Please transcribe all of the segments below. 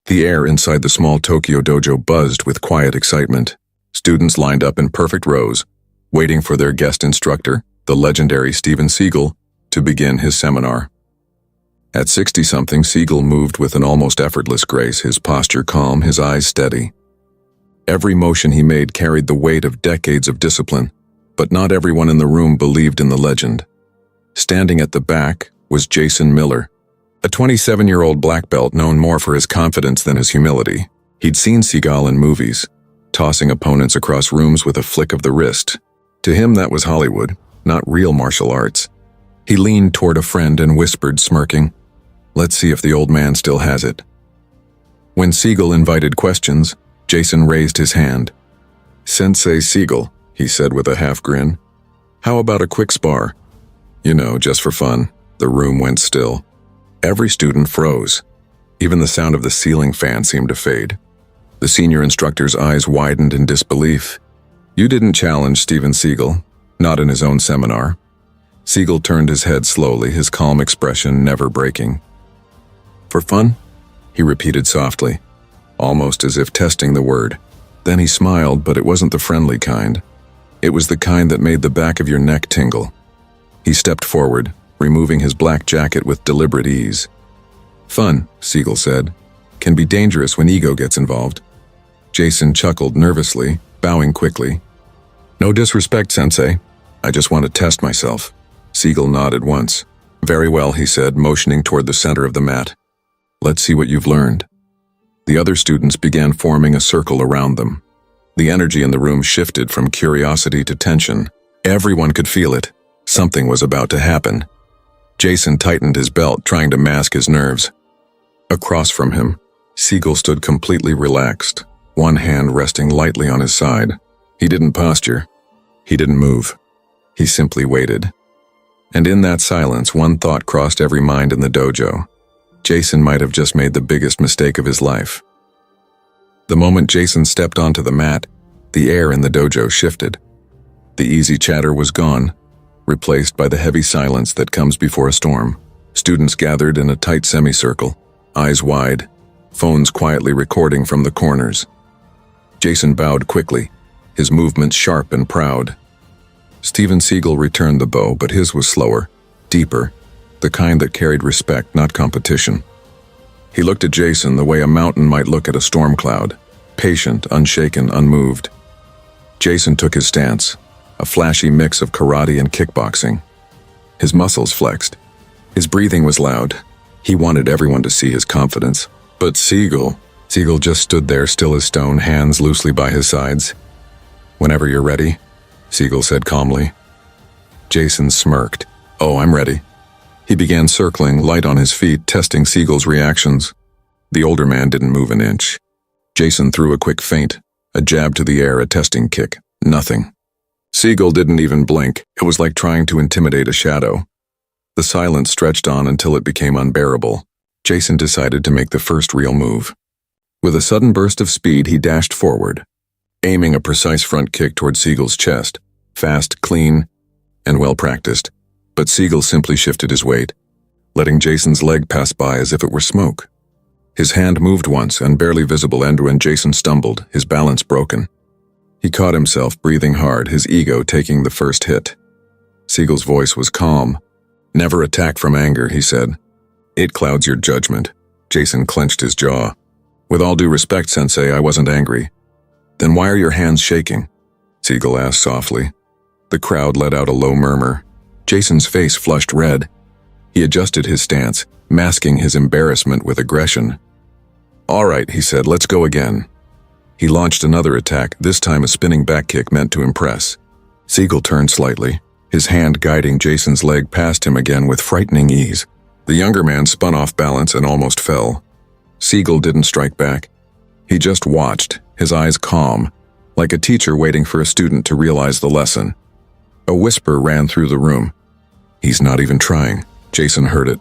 The air inside the small Tokyo dojo buzzed with quiet excitement. Students lined up in perfect rows, waiting for their guest instructor, the legendary Seagal, to begin his seminar. At 60-something, Seagal moved with an almost effortless grace, his posture calm, his eyes steady. Every motion he made carried the weight of decades of discipline, but not everyone in the room believed in the legend. Standing at the back was Jason Miller, a 27-year-old black belt known more for his confidence than his humility. He'd seen Seagal in movies, tossing opponents across rooms with a flick of the wrist. To him, that was Hollywood, not real martial arts. He leaned toward a friend and whispered, smirking, "Let's see if the old man still has it." When Seagal invited questions, Jason raised his hand. "Sensei Seagal," he said with a half grin. "How about a quick spar? You know, just for fun." The room went still. Every student froze. Even the sound of the ceiling fan seemed to fade. The senior instructor's eyes widened in disbelief. "You didn't challenge Steven Seagal, not in his own seminar." Seagal turned his head slowly, his calm expression never breaking. "For fun?" he repeated softly, almost as if testing the word. Then he smiled, but it wasn't the friendly kind. It was the kind that made the back of your neck tingle. He stepped forward, removing his black jacket with deliberate ease. "Fun," Seagal said, "can be dangerous when ego gets involved." Jason chuckled nervously, bowing quickly. "No disrespect, Sensei. I just want to test myself." Seagal nodded once. "Very well," he said, motioning toward the center of the mat. "Let's see what you've learned." The other students began forming a circle around them. The energy in the room shifted from curiosity to tension. Everyone could feel it. Something was about to happen. Jason tightened his belt, trying to mask his nerves. Across from him, Seagal stood completely relaxed, one hand resting lightly on his side. He didn't posture. He didn't move. He simply waited. And in that silence, one thought crossed every mind in the dojo. Jason might have just made the biggest mistake of his life. The moment Jason stepped onto the mat, the air in the dojo shifted. The easy chatter was gone, replaced by the heavy silence that comes before a storm. Students gathered in a tight semicircle, eyes wide, phones quietly recording from the corners. Jason bowed quickly, his movements sharp and proud. Steven Seagal returned the bow, but his was slower, deeper, the kind that carried respect, not competition. He looked at Jason the way a mountain might look at a storm cloud, patient, unshaken, unmoved. Jason took his stance, a flashy mix of karate and kickboxing. His muscles flexed. His breathing was loud. He wanted everyone to see his confidence. But Seagal just stood there, still as stone, hands loosely by his sides. "Whenever you're ready," Seagal said calmly. Jason smirked. "Oh, I'm ready." He began circling, light on his feet, testing Seagal's reactions. The older man didn't move an inch. Jason threw a quick feint, a jab to the air, a testing kick. Nothing. Seagal didn't even blink. It was like trying to intimidate a shadow. The silence stretched on until it became unbearable. Jason decided to make the first real move. With a sudden burst of speed, he dashed forward, aiming a precise front kick toward Seagal's chest. Fast, clean, and well-practiced. But Seagal simply shifted his weight, letting Jason's leg pass by as if it were smoke. His hand moved once, and barely visible, and when Jason stumbled, his balance broken. He caught himself, breathing hard, his ego taking the first hit. Seagal's voice was calm. "Never attack from anger," he said. "It clouds your judgment." Jason clenched his jaw. "With all due respect, Sensei, I wasn't angry." "Then why are your hands shaking?" Seagal asked softly. The crowd let out a low murmur. Jason's face flushed red. He adjusted his stance, masking his embarrassment with aggression. "All right," he said, "let's go again." He launched another attack, this time a spinning back kick meant to impress. Seagal turned slightly, his hand guiding Jason's leg past him again with frightening ease. The younger man spun off balance and almost fell. Seagal didn't strike back. He just watched, his eyes calm, like a teacher waiting for a student to realize the lesson. A whisper ran through the room. "He's not even trying." Jason heard it.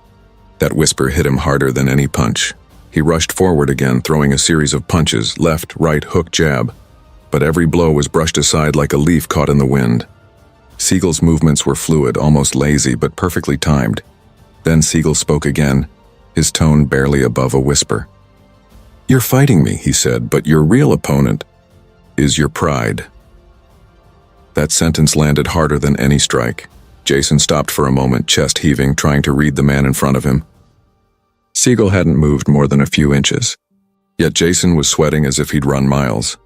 That whisper hit him harder than any punch. He rushed forward again, throwing a series of punches, left, right, hook, jab. But every blow was brushed aside like a leaf caught in the wind. Seagal's movements were fluid, almost lazy, but perfectly timed. Then Seagal spoke again, his tone barely above a whisper. "You're fighting me," he said, "but your real opponent is your pride." That sentence landed harder than any strike. Jason stopped for a moment, chest heaving, trying to read the man in front of him. Seagal hadn't moved more than a few inches, yet Jason was sweating as if he'd run miles.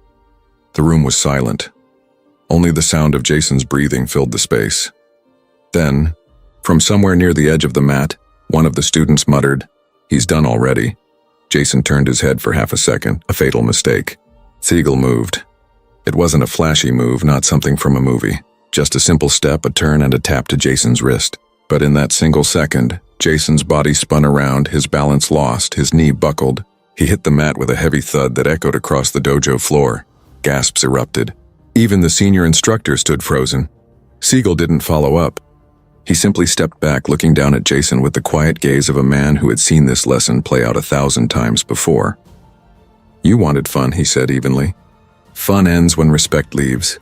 The room was silent. Only the sound of Jason's breathing filled the space. Then, from somewhere near the edge of the mat, one of the students muttered, "He's done already." Jason turned his head for half a second, a fatal mistake. Seagal moved. It wasn't a flashy move, not something from a movie. Just a simple step, a turn, and a tap to Jason's wrist. But in that single second, Jason's body spun around, his balance lost, his knee buckled. He hit the mat with a heavy thud that echoed across the dojo floor. Gasps erupted. Even the senior instructor stood frozen. Seagal didn't follow up. He simply stepped back, looking down at Jason with the quiet gaze of a man who had seen this lesson play out 1,000 times before. "You wanted fun," he said evenly. "Fun ends when respect leaves."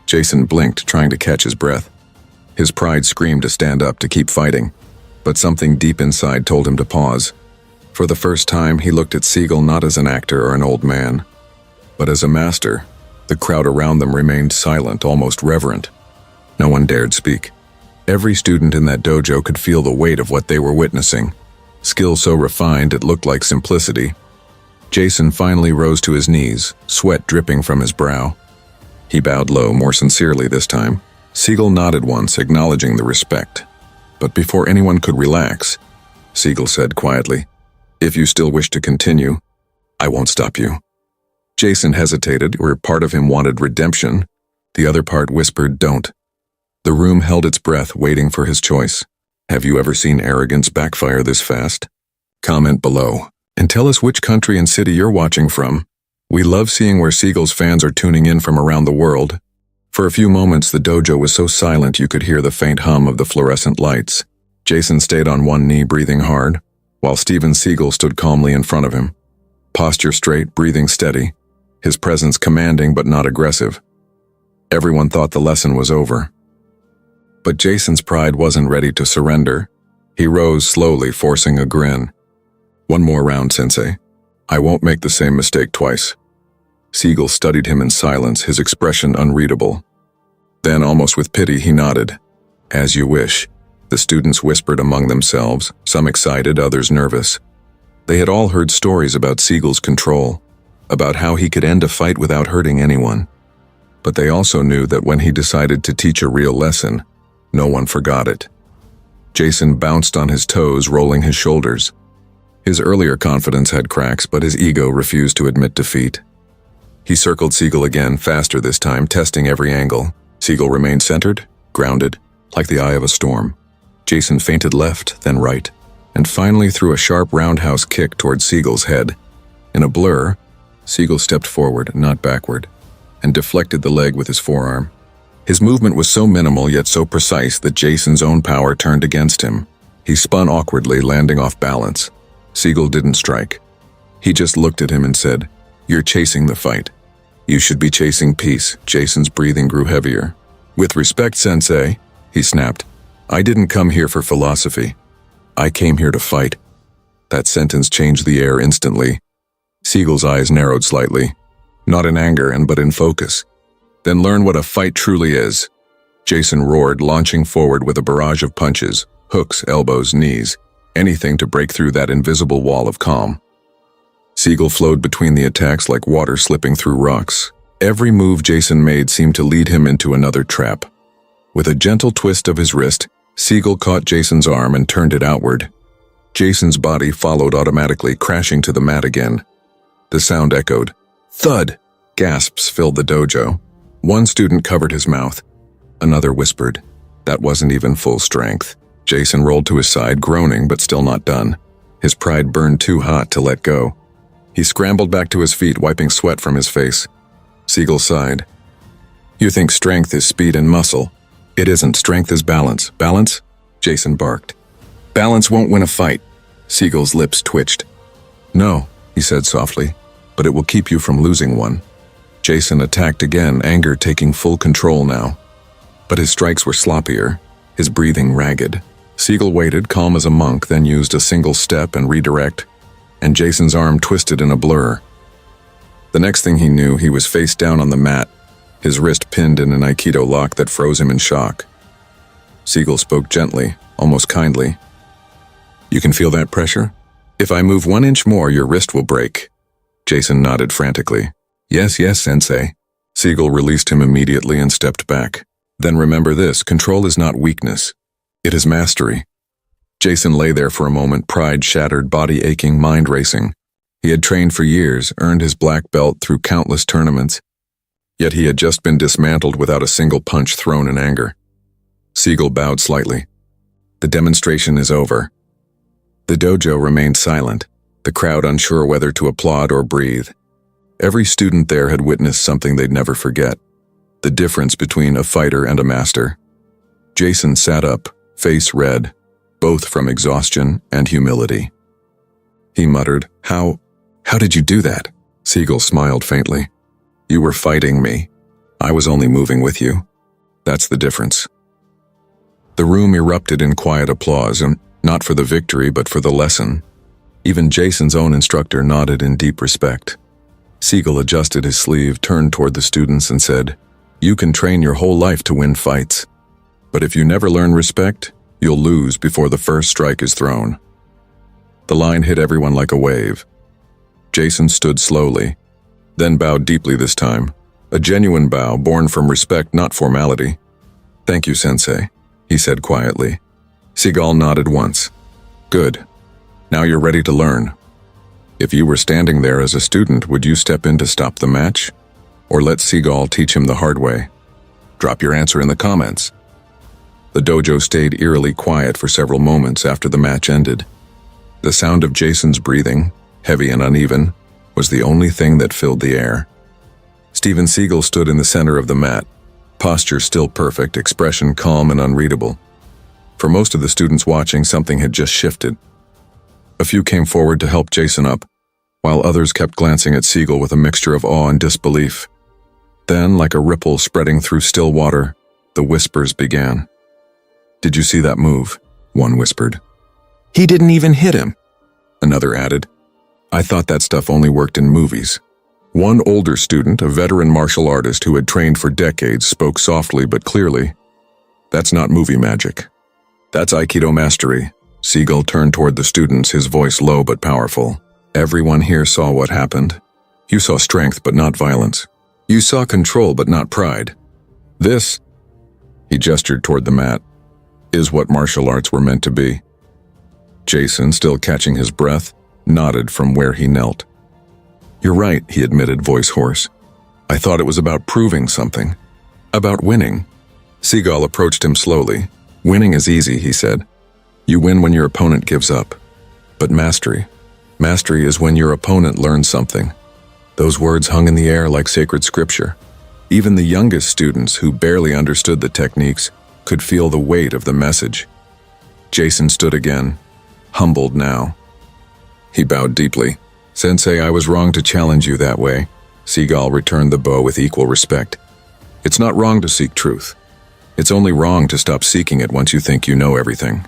Jason blinked, trying to catch his breath. His pride screamed to stand up, to keep fighting, but something deep inside told him to pause. For the first time, he looked at Seagal not as an actor or an old man, but as a master. The crowd around them remained silent, almost reverent. No one dared speak. Every student in that dojo could feel the weight of what they were witnessing. Skill so refined it looked like simplicity. Jason finally rose to his knees, sweat dripping from his brow. He bowed low, more sincerely this time. Seagal nodded once, acknowledging the respect. But before anyone could relax, Seagal said quietly, "If you still wish to continue, I won't stop you." Jason hesitated, where part of him wanted redemption. The other part whispered, "Don't." The room held its breath, waiting for his choice. Have you ever seen arrogance backfire this fast? Comment below, and tell us which country and city you're watching from. We love seeing where Seagal's fans are tuning in from around the world. For a few moments, the dojo was so silent you could hear the faint hum of the fluorescent lights. Jason stayed on one knee, breathing hard, while Steven Seagal stood calmly in front of him. Posture straight, breathing steady, his presence commanding but not aggressive. Everyone thought the lesson was over. But Jason's pride wasn't ready to surrender. He rose slowly, forcing a grin. "One more round, Sensei. I won't make the same mistake twice." Seagal studied him in silence, his expression unreadable. Then, almost with pity, he nodded. "As you wish." The students whispered among themselves, some excited, others nervous. They had all heard stories about Seagal's control, about how he could end a fight without hurting anyone. But they also knew that when he decided to teach a real lesson, no one forgot it. Jason bounced on his toes, rolling his shoulders. His earlier confidence had cracks, but his ego refused to admit defeat. He circled Seagal again, faster this time, testing every angle. Seagal remained centered, grounded, like the eye of a storm. Jason feinted left, then right, and finally threw a sharp roundhouse kick toward Seagal's head. In a blur, Seagal stepped forward, not backward, and deflected the leg with his forearm. His movement was so minimal yet so precise that Jason's own power turned against him. He spun awkwardly, landing off balance. Seagal didn't strike. He just looked at him and said, "You're chasing the fight. You should be chasing peace." Jason's breathing grew heavier. "With respect, Sensei," he snapped, "I didn't come here for philosophy. I came here to fight." That sentence changed the air instantly. Seagal's eyes narrowed slightly, not in anger but in focus. "Then learn what a fight truly is." Jason roared, launching forward with a barrage of punches, hooks, elbows, knees, anything to break through that invisible wall of calm. Seagal flowed between the attacks like water slipping through rocks. Every move Jason made seemed to lead him into another trap. With a gentle twist of his wrist, Seagal caught Jason's arm and turned it outward. Jason's body followed automatically, crashing to the mat again. The sound echoed. Thud! Gasps filled the dojo. One student covered his mouth. Another whispered. That wasn't even full strength. Jason rolled to his side, groaning but still not done. His pride burned too hot to let go. He scrambled back to his feet, wiping sweat from his face. Seagal sighed. "You think strength is speed and muscle. It isn't. Strength is balance." "Balance?" Jason barked. "Balance won't win a fight." Seagal's lips twitched. "No," he said softly, "but it will keep you from losing one." Jason attacked again, anger taking full control now. But his strikes were sloppier, his breathing ragged. Seagal waited, calm as a monk, then used a single step and redirect, and Jason's arm twisted in a blur. The next thing he knew, he was face down on the mat, his wrist pinned in an Aikido lock that froze him in shock. Seagal spoke gently, almost kindly. "You can feel that pressure? If I move 1 inch more, your wrist will break." Jason nodded frantically. "Yes, yes, sensei." Seagal released him immediately and stepped back. "Then remember this, control is not weakness. It is mastery." Jason lay there for a moment, pride shattered, body aching, mind racing. He had trained for years, earned his black belt through countless tournaments, yet he had just been dismantled without a single punch thrown in anger. Seagal bowed slightly. "The demonstration is over." The dojo remained silent, the crowd unsure whether to applaud or breathe. Every student there had witnessed something they'd never forget, the difference between a fighter and a master. Jason sat up, face red, both from exhaustion and humility. He muttered, How did you do that?" Seagal smiled faintly. "You were fighting me. I was only moving with you. That's the difference." The room erupted in quiet applause, and not for the victory but for the lesson. Even Jason's own instructor nodded in deep respect. Seagal adjusted his sleeve, turned toward the students and said, "You can train your whole life to win fights. But if you never learn respect, you'll lose before the first strike is thrown." The line hit everyone like a wave. Jason stood slowly, then bowed deeply this time, a genuine bow born from respect, not formality. "Thank you, sensei," he said quietly. Seagal nodded once. "Good. Now you're ready to learn. If you were standing there as a student, would you step in to stop the match? Or let Seagal teach him the hard way? Drop your answer in the comments." The dojo stayed eerily quiet for several moments after the match ended. The sound of Jason's breathing, heavy and uneven, was the only thing that filled the air. Steven Seagal stood in the center of the mat, posture still perfect, expression calm and unreadable. For most of the students watching, something had just shifted. A few came forward to help Jason up, while others kept glancing at Seagal with a mixture of awe and disbelief. Then, like a ripple spreading through still water, the whispers began. "Did you see that move?" one whispered. "He didn't even hit him," another added. "I thought that stuff only worked in movies." One older student, a veteran martial artist who had trained for decades, spoke softly but clearly. "That's not movie magic. That's Aikido mastery." Seagal turned toward the students, his voice low but powerful. "Everyone here saw what happened. You saw strength but not violence. You saw control but not pride. This," he gestured toward the mat, "is what martial arts were meant to be." Jason, still catching his breath, nodded from where he knelt. "You're right," he admitted, voice hoarse. "I thought it was about proving something. About winning." Seagal approached him slowly. "Winning is easy," he said. "You win when your opponent gives up. But mastery is when your opponent learns something." Those words hung in the air like sacred scripture. Even the youngest students, who barely understood the techniques, could feel the weight of the message. Jason stood again, humbled now. He bowed deeply. "Sensei, I was wrong to challenge you that way." Seagal returned the bow with equal respect. "It's not wrong to seek truth. It's only wrong to stop seeking it once you think you know everything."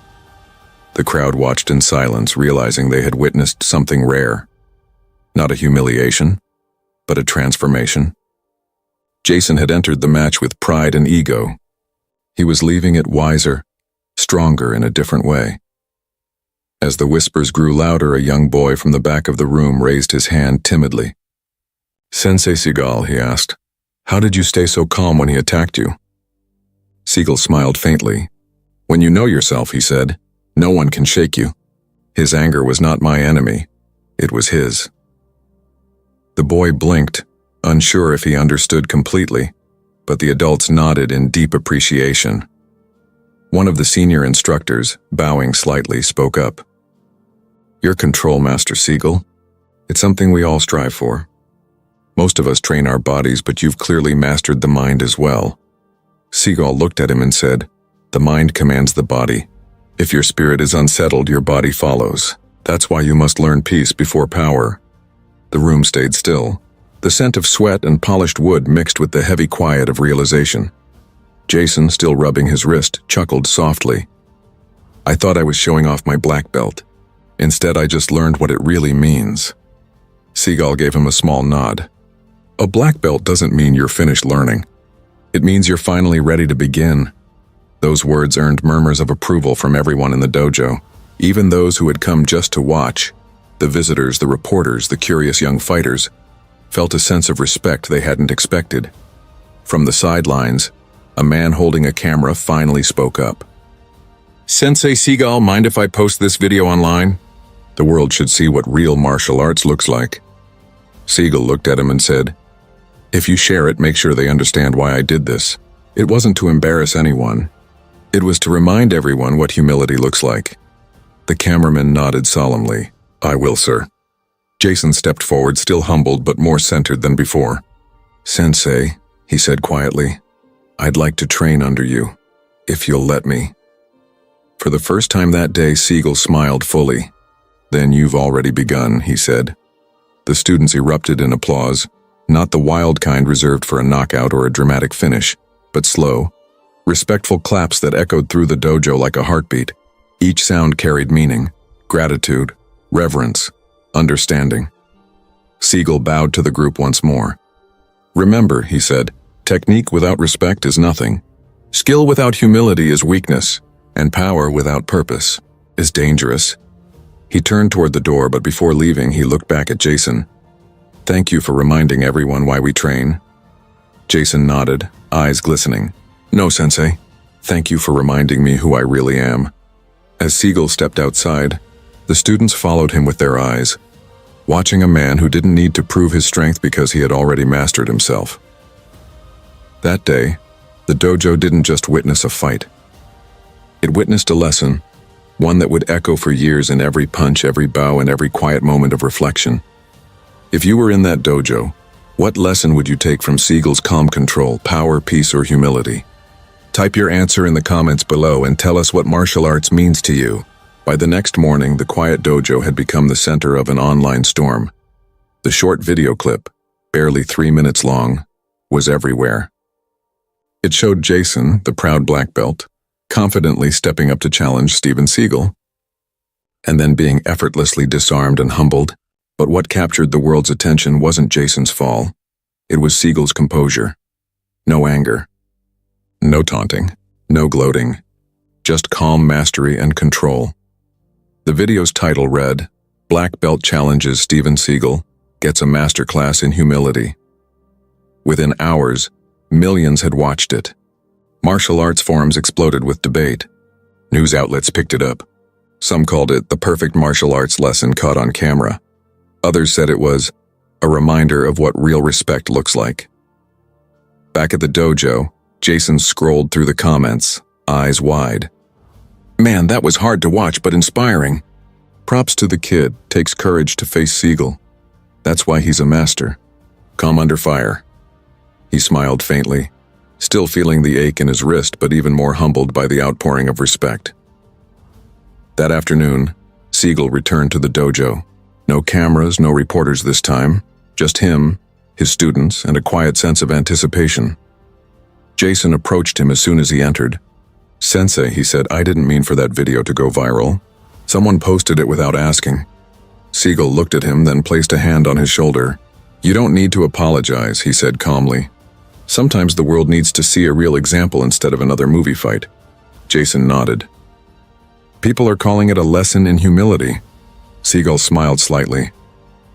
The crowd watched in silence, realizing they had witnessed something rare. Not a humiliation, but a transformation. Jason had entered the match with pride and ego. He was leaving it wiser, stronger in a different way. As the whispers grew louder, a young boy from the back of the room raised his hand timidly. "Sensei Seagal," he asked, "how did you stay so calm when he attacked you?" Seagal smiled faintly. "When you know yourself," he said, "no one can shake you." His anger was not my enemy. It was his. The boy blinked, unsure if he understood completely, but the adults nodded in deep appreciation. One of the senior instructors, bowing slightly, spoke up. "Your control, Master Seagal. It's something we all strive for. Most of us train our bodies, but you've clearly mastered the mind as well." Seagal looked at him and said, "The mind commands the body. If your spirit is unsettled, your body follows. That's why you must learn peace before power." The room stayed still. The scent of sweat and polished wood mixed with the heavy quiet of realization. Jason, still rubbing his wrist, chuckled softly. "I thought I was showing off my black belt. Instead, I just learned what it really means." Seagal gave him a small nod. "A black belt doesn't mean you're finished learning. It means you're finally ready to begin." Those words earned murmurs of approval from everyone in the dojo, even those who had come just to watch. The visitors, the reporters, the curious young fighters felt a sense of respect they hadn't expected. From the sidelines, a man holding a camera finally spoke up. "Sensei Seagal, mind if I post this video online? The world should see what real martial arts looks like." Seagal looked at him and said, "If you share it, make sure they understand why I did this. It wasn't to embarrass anyone. It was to remind everyone what humility looks like." The cameraman nodded solemnly. "I will, sir." Jason stepped forward, still humbled but more centered than before. "Sensei," he said quietly, "I'd like to train under you, if you'll let me." For the first time that day, Seagal smiled fully. "Then you've already begun," he said. The students erupted in applause, not the wild kind reserved for a knockout or a dramatic finish, but slow, respectful claps that echoed through the dojo like a heartbeat. Each sound carried meaning, gratitude, reverence, understanding. Seagal bowed to the group once more. "Remember," he said, "technique without respect is nothing. Skill without humility is weakness, and power without purpose is dangerous." He turned toward the door, but before leaving, he looked back at Jason. "Thank you for reminding everyone why we train." Jason nodded, eyes glistening. "No, Sensei. Thank you for reminding me who I really am." As Seagal stepped outside, the students followed him with their eyes, watching a man who didn't need to prove his strength because he had already mastered himself. That day, the dojo didn't just witness a fight. It witnessed a lesson, one that would echo for years in every punch, every bow, and every quiet moment of reflection. If you were in that dojo, what lesson would you take from Seagal's calm control, power, peace, or humility? Type your answer in the comments below and tell us what martial arts means to you. By the next morning, the quiet dojo had become the center of an online storm. The short video clip, barely 3 minutes long, was everywhere. It showed Jason, the proud black belt, confidently stepping up to challenge Steven Seagal, and then being effortlessly disarmed and humbled. But what captured the world's attention wasn't Jason's fall. It was Seagal's composure. No anger. No taunting. No gloating. Just calm mastery and control. The video's title read, "Black Belt Challenges Steven Seagal, Gets a Masterclass in Humility." Within hours, millions had watched it. Martial arts forums exploded with debate. News outlets picked it up. Some called it the perfect martial arts lesson caught on camera. Others said it was a reminder of what real respect looks like. Back at the dojo, Jason scrolled through the comments, eyes wide. "Man, that was hard to watch but inspiring. Props to the kid, takes courage to face Seagal. That's why he's a master. Calm under fire." He smiled faintly, still feeling the ache in his wrist but even more humbled by the outpouring of respect. That afternoon, Seagal returned to the dojo. No cameras, no reporters this time, just him, his students, and a quiet sense of anticipation. Jason approached him as soon as he entered. "Sensei," he said, "I didn't mean for that video to go viral. Someone posted it without asking." Seagal looked at him, then placed a hand on his shoulder. "You don't need to apologize," he said calmly. "Sometimes the world needs to see a real example instead of another movie fight." Jason nodded. "People are calling it a lesson in humility." Seagal smiled slightly.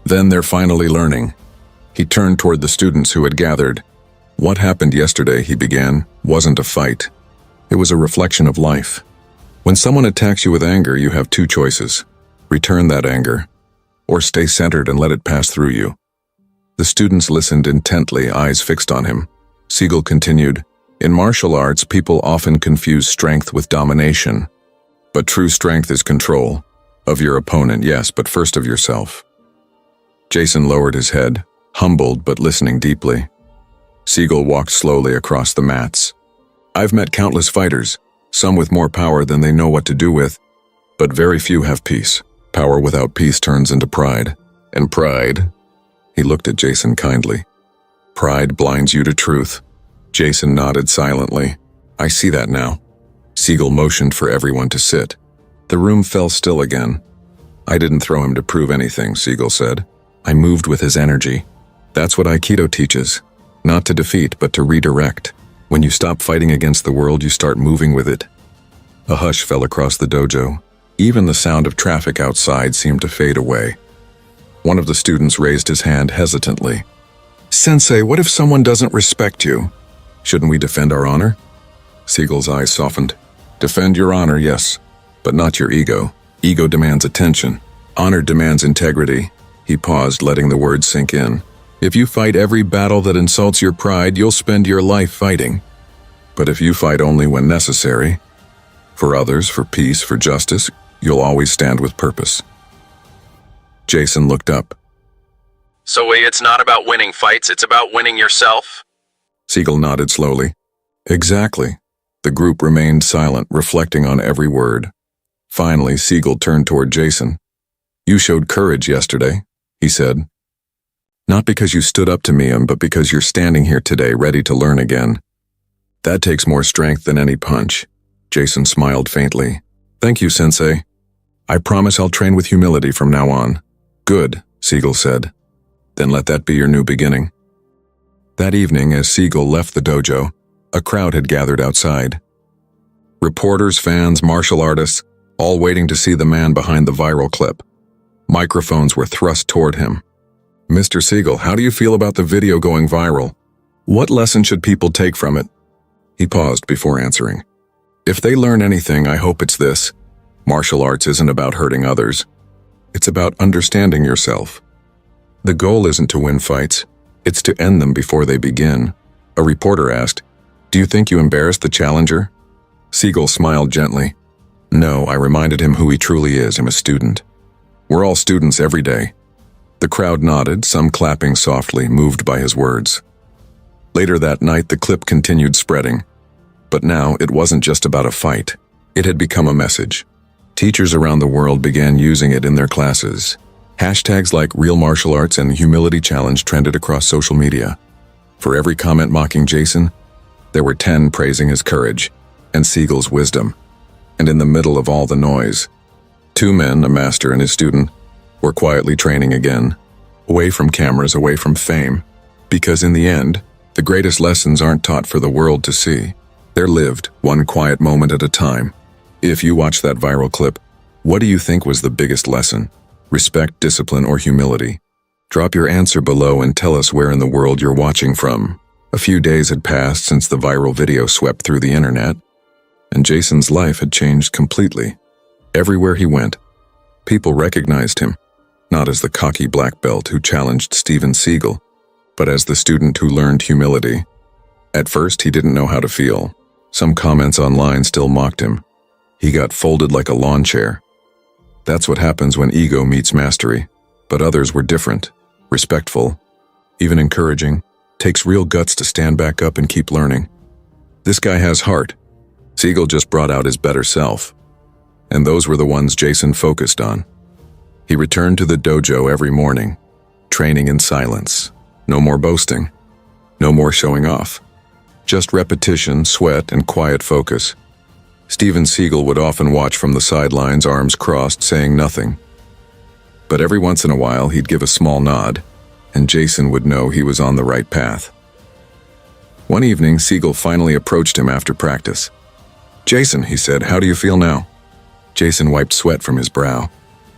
"Then they're finally learning." He turned toward the students who had gathered. "What happened yesterday," he began, "wasn't a fight. It was a reflection of life. When someone attacks you with anger, you have two choices. Return that anger, or stay centered and let it pass through you." The students listened intently, eyes fixed on him. Seagal continued, "In martial arts, people often confuse strength with domination. But true strength is control. Of your opponent, yes, but first of yourself." Jason lowered his head, humbled but listening deeply. Seagal walked slowly across the mats. "I've met countless fighters, some with more power than they know what to do with, but very few have peace. Power without peace turns into pride. And pride," he looked at Jason kindly, "pride blinds you to truth." Jason nodded silently. "I see that now." Seagal motioned for everyone to sit. The room fell still again. I didn't throw him to prove anything, Seagal said. I moved with his energy. That's what Aikido teaches. Not to defeat, but to redirect. When you stop fighting against the world, you start moving with it. A hush fell across the dojo. Even the sound of traffic outside seemed to fade away. One of the students raised his hand hesitantly. Sensei, what if someone doesn't respect you? Shouldn't we defend our honor? Seagal's eyes softened. Defend your honor, yes, but not your ego. Ego demands attention. Honor demands integrity. He paused, letting the words sink in. If you fight every battle that insults your pride, you'll spend your life fighting. But if you fight only when necessary, for others, for peace, for justice, you'll always stand with purpose. Jason looked up. So it's not about winning fights, it's about winning yourself? Seagal nodded slowly. Exactly. The group remained silent, reflecting on every word. Finally, Seagal turned toward Jason. You showed courage yesterday, he said. Not because you stood up to me, but because you're standing here today ready to learn again. That takes more strength than any punch. Jason smiled faintly. Thank you, Sensei. I promise I'll train with humility from now on. Good, Seagal said. Then let that be your new beginning. That evening, as Seagal left the dojo, a crowd had gathered outside. Reporters, fans, martial artists, all waiting to see the man behind the viral clip. Microphones were thrust toward him. Mr. Seagal, how do you feel about the video going viral? What lesson should people take from it? He paused before answering. If they learn anything, I hope it's this. Martial arts isn't about hurting others. It's about understanding yourself. The goal isn't to win fights. It's to end them before they begin. A reporter asked, Do you think you embarrassed the challenger? Seagal smiled gently. No, I reminded him who he truly is. I'm a student. We're all students every day. The crowd nodded, some clapping softly, moved by his words. Later that night, the clip continued spreading. But now, it wasn't just about a fight. It had become a message. Teachers around the world began using it in their classes. Hashtags like Real Martial Arts and Humility Challenge trended across social media. For every comment mocking Jason, there were 10 praising his courage and Seagal's wisdom. And in the middle of all the noise, 2 men, a master and his student, were quietly training again, away from cameras, away from fame. Because in the end, the greatest lessons aren't taught for the world to see. They're lived, one quiet moment at a time. If you watch that viral clip, what do you think was the biggest lesson? Respect, discipline, or humility? Drop your answer below and tell us where in the world you're watching from. A few days had passed since the viral video swept through the internet, and Jason's life had changed completely. Everywhere he went, people recognized him, not as the cocky black belt who challenged Steven Seagal, but as the student who learned humility. At first, he didn't know how to feel. Some comments online still mocked him. He got folded like a lawn chair. That's what happens when ego meets mastery. But others were different, respectful, even encouraging. Takes real guts to stand back up and keep learning. This guy has heart. Seagal just brought out his better self. And those were the ones Jason focused on. He returned to the dojo every morning, training in silence. No more boasting. No more showing off. Just repetition, sweat, and quiet focus. Steven Seagal would often watch from the sidelines, arms crossed, saying nothing. But every once in a while, he'd give a small nod, and Jason would know he was on the right path. One evening, Seagal finally approached him after practice. Jason, he said, how do you feel now? Jason wiped sweat from his brow.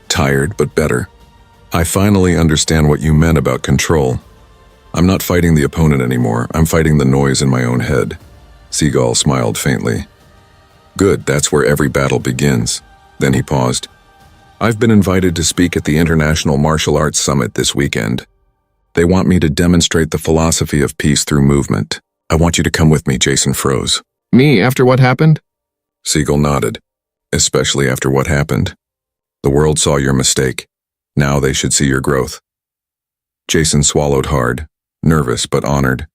Tired, but better. I finally understand what you meant about control. I'm not fighting the opponent anymore. I'm fighting the noise in my own head. Seagal smiled faintly. Good, that's where every battle begins. Then he paused. I've been invited to speak at the International Martial Arts Summit this weekend. They want me to demonstrate the philosophy of peace through movement. I want you to come with me, Jason froze. Me, after what happened? Seagal nodded. Especially after what happened. The world saw your mistake. Now they should see your growth. Jason swallowed hard, nervous but honored.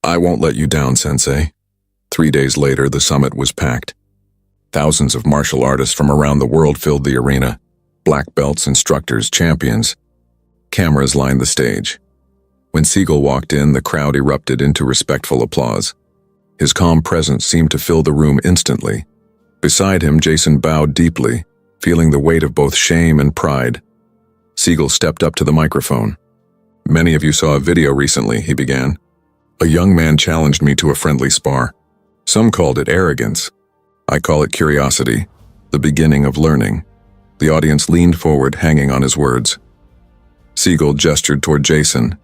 I won't let you down, Sensei. 3 days later, the summit was packed. Thousands of martial artists from around the world filled the arena. Black belts, instructors, champions. Cameras lined the stage. When Seagal walked in, the crowd erupted into respectful applause. His calm presence seemed to fill the room instantly. Beside him, Jason bowed deeply, feeling the weight of both shame and pride. Seagal stepped up to the microphone. "Many of you saw a video recently," he began. "A young man challenged me to a friendly spar. Some called it arrogance. I call it curiosity, the beginning of learning." The audience leaned forward, hanging on his words. Seagal gestured toward Jason.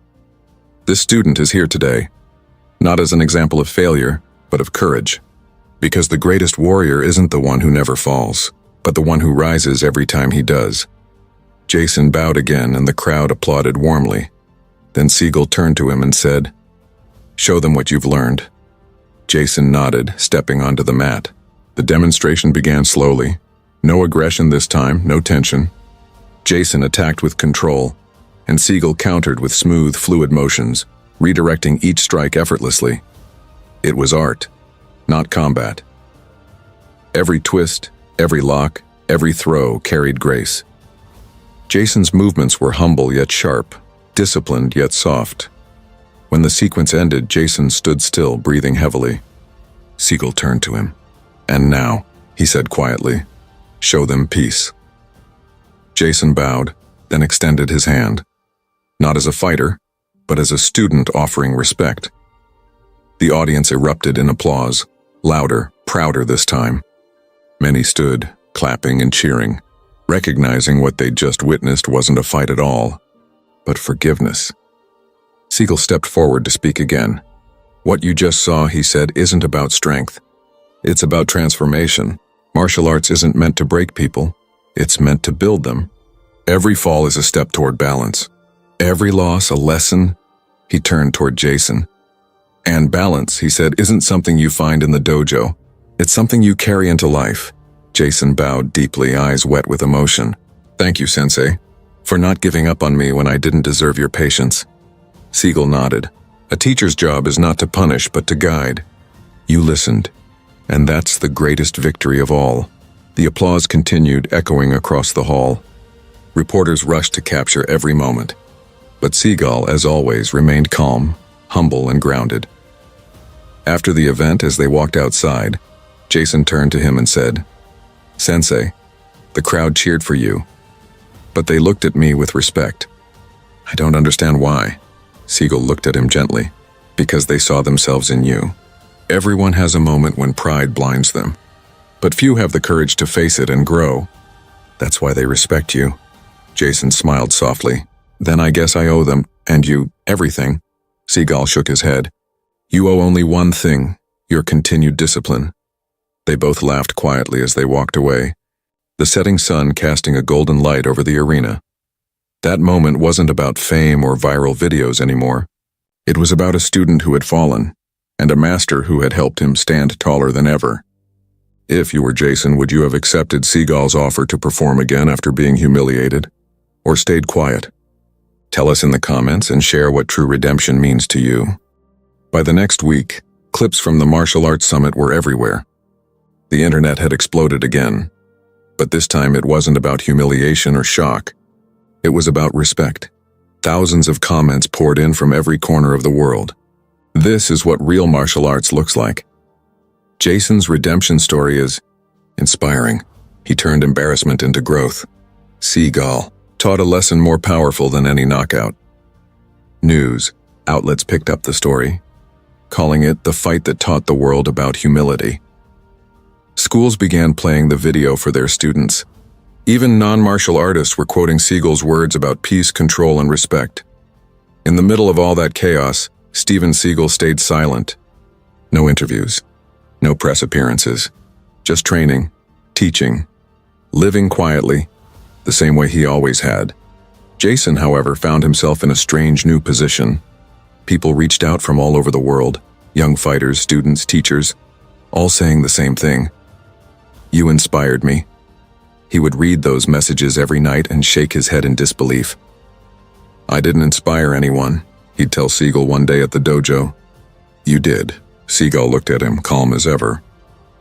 "This student is here today, not as an example of failure, but of courage. Because the greatest warrior isn't the one who never falls, but the one who rises every time he does." Jason bowed again, and the crowd applauded warmly. Then Seagal turned to him and said, "Show them what you've learned." Jason nodded, stepping onto the mat. The demonstration began slowly. No aggression this time, no tension. Jason attacked with control, and Seagal countered with smooth, fluid motions, redirecting each strike effortlessly. It was art, not combat. Every twist, every lock, every throw carried grace. Jason's movements were humble yet sharp, disciplined yet soft. When the sequence ended, Jason stood still, breathing heavily. Seagal turned to him. "And now," he said quietly, "show them peace." Jason bowed, then extended his hand. Not as a fighter, but as a student offering respect. The audience erupted in applause, louder, prouder this time. Many stood, clapping and cheering, recognizing what they'd just witnessed wasn't a fight at all, but forgiveness. Seagal stepped forward to speak again. "What you just saw," he said, "isn't about strength. It's about transformation. Martial arts isn't meant to break people. It's meant to build them. Every fall is a step toward balance. Every loss a lesson." He turned toward Jason. "And balance," he said, "isn't something you find in the dojo. It's something you carry into life." Jason bowed deeply, eyes wet with emotion. "Thank you, Sensei, for not giving up on me when I didn't deserve your patience." Seagal nodded. "A teacher's job is not to punish, but to guide. You listened, and that's the greatest victory of all." The applause continued, echoing across the hall. Reporters rushed to capture every moment. But Seagal, as always, remained calm, humble, and grounded. After the event, as they walked outside, Jason turned to him and said, "Sensei, the crowd cheered for you, but they looked at me with respect. I don't understand why." Seagal looked at him gently. "Because they saw themselves in you. Everyone has a moment when pride blinds them, but few have the courage to face it and grow. That's why they respect you." Jason smiled softly. "Then I guess I owe them, and you, everything." Seagal shook his head. "You owe only one thing, your continued discipline." They both laughed quietly as they walked away, the setting sun casting a golden light over the arena. That moment wasn't about fame or viral videos anymore. It was about a student who had fallen, and a master who had helped him stand taller than ever. If you were Jason, would you have accepted Seagal's offer to perform again after being humiliated, or stayed quiet? Tell us in the comments and share what true redemption means to you. By the next week, clips from the Martial Arts Summit were everywhere. The internet had exploded again, but this time it wasn't about humiliation or shock. It was about respect. Thousands of comments poured in from every corner of the world. This is what real martial arts looks like. Jason's redemption story is inspiring. He turned embarrassment into growth. Seagal taught a lesson more powerful than any knockout. News outlets picked up the story, calling it the fight that taught the world about humility. Schools began playing the video for their students. Even non-martial artists were quoting Seagal's words about peace, control, and respect. In the middle of all that chaos, Steven Seagal stayed silent. No interviews, no press appearances, just training, teaching, living quietly, the same way he always had. Jason, however, found himself in a strange new position. People reached out from all over the world, young fighters, students, teachers, all saying the same thing. "You inspired me." He would read those messages every night and shake his head in disbelief. "I didn't inspire anyone," he'd tell Seagal one day at the dojo. "You did." Seagal looked at him, calm as ever.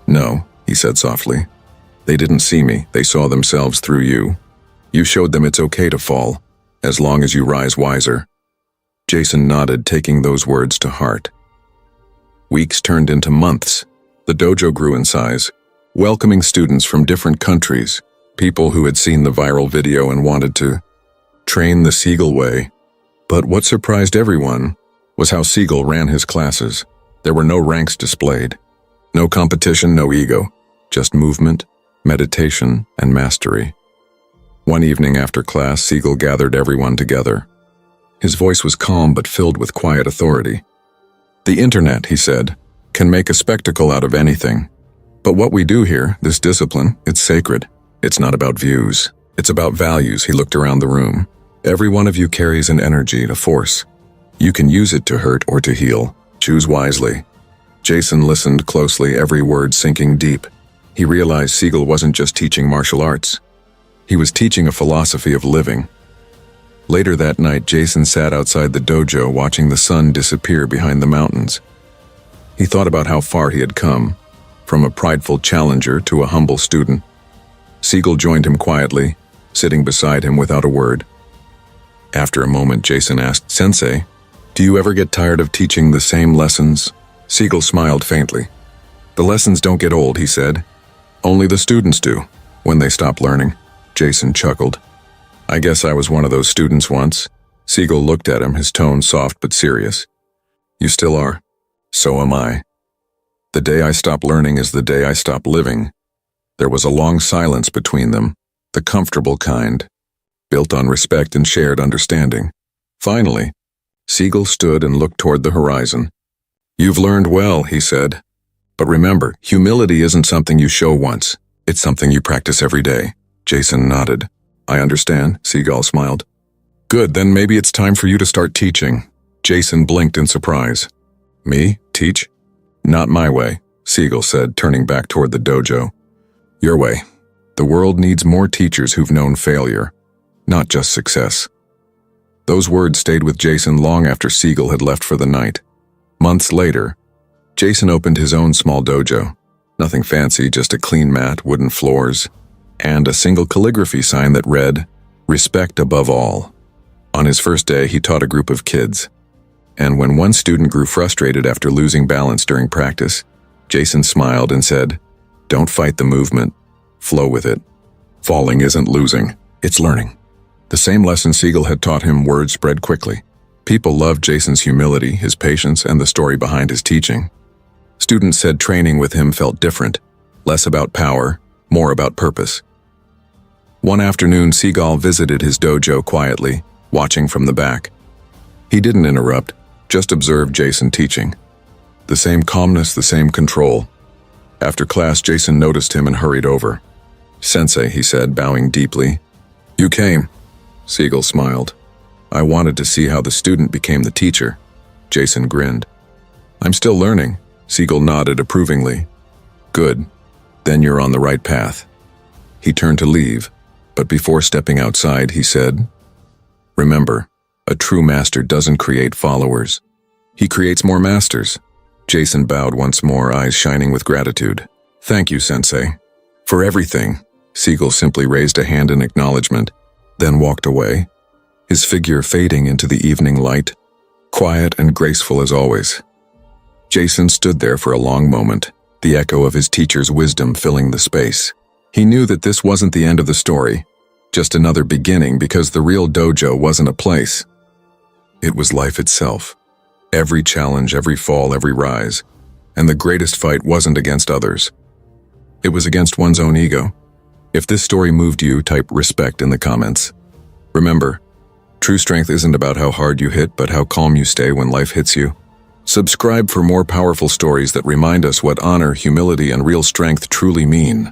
"No," he said softly. "They didn't see me, they saw themselves through you. You showed them it's okay to fall, as long as you rise wiser." Jason nodded, taking those words to heart. Weeks turned into months. The dojo grew in size, welcoming students from different countries, People who had seen the viral video and wanted to train the Seagal way. But what surprised everyone was how Seagal ran his classes. There were no ranks displayed. No competition, no ego. Just movement, meditation, and mastery. One evening after class, Seagal gathered everyone together. His voice was calm but filled with quiet authority. The internet, he said, can make a spectacle out of anything. But what we do here, this discipline, it's sacred. It's not about views. It's about values. He looked around the room. Every one of you carries an energy, a force. You can use it to hurt or to heal. Choose wisely. Jason listened closely, every word sinking deep. He realized Seagal wasn't just teaching martial arts. He was teaching a philosophy of living. Later that night, Jason sat outside the dojo watching the sun disappear behind the mountains. He thought about how far he had come, from a prideful challenger to a humble student. Seagal joined him quietly, sitting beside him without a word. After a moment, Jason asked, "Sensei, do you ever get tired of teaching the same lessons?" Seagal smiled faintly. "The lessons don't get old," he said. "Only the students do, when they stop learning." Jason chuckled. "I guess I was one of those students once." Seagal looked at him, his tone soft but serious. "You still are. So am I. The day I stop learning is the day I stop living." There was a long silence between them, the comfortable kind, built on respect and shared understanding. Finally, Seagal stood and looked toward the horizon. "You've learned well," he said. "But remember, humility isn't something you show once. It's something you practice every day." Jason nodded. "I understand," Seagal smiled. "Good, then maybe it's time for you to start teaching." Jason blinked in surprise. "Me? Teach?" "Not my way," Seagal said, turning back toward the dojo. "Your way. The world needs more teachers who've known failure, not just success." Those words stayed with Jason long after Seagal had left for the night. Months later, Jason opened his own small dojo. Nothing fancy, just a clean mat, wooden floors, and a single calligraphy sign that read, "Respect above all." On his first day, he taught a group of kids. And when one student grew frustrated after losing balance during practice, Jason smiled and said, "Don't fight the movement. Flow with it. Falling isn't losing, it's learning." The same lesson Seagal had taught him, word spread quickly. People loved Jason's humility, his patience, and the story behind his teaching. Students said training with him felt different, less about power, more about purpose. One afternoon, Seagal visited his dojo quietly, watching from the back. He didn't interrupt, just observed Jason teaching. The same calmness, the same control. After class, Jason noticed him and hurried over. "Sensei," he said, bowing deeply. "You came." Seagal smiled. "I wanted to see how the student became the teacher." Jason grinned. "I'm still learning." Seagal nodded approvingly. "Good. Then you're on the right path." He turned to leave, but before stepping outside, he said, "Remember, a true master doesn't create followers. He creates more masters." Jason bowed once more, eyes shining with gratitude. "Thank you, Sensei. For everything." Seagal simply raised a hand in acknowledgement, then walked away, his figure fading into the evening light, quiet and graceful as always. Jason stood there for a long moment, the echo of his teacher's wisdom filling the space. He knew that this wasn't the end of the story, just another beginning, because the real dojo wasn't a place. It was life itself. Every challenge, every fall, every rise. And the greatest fight wasn't against others. It was against one's own ego. If this story moved you, type respect in the comments. Remember, true strength isn't about how hard you hit, but how calm you stay when life hits you. Subscribe for more powerful stories that remind us what honor, humility, and real strength truly mean.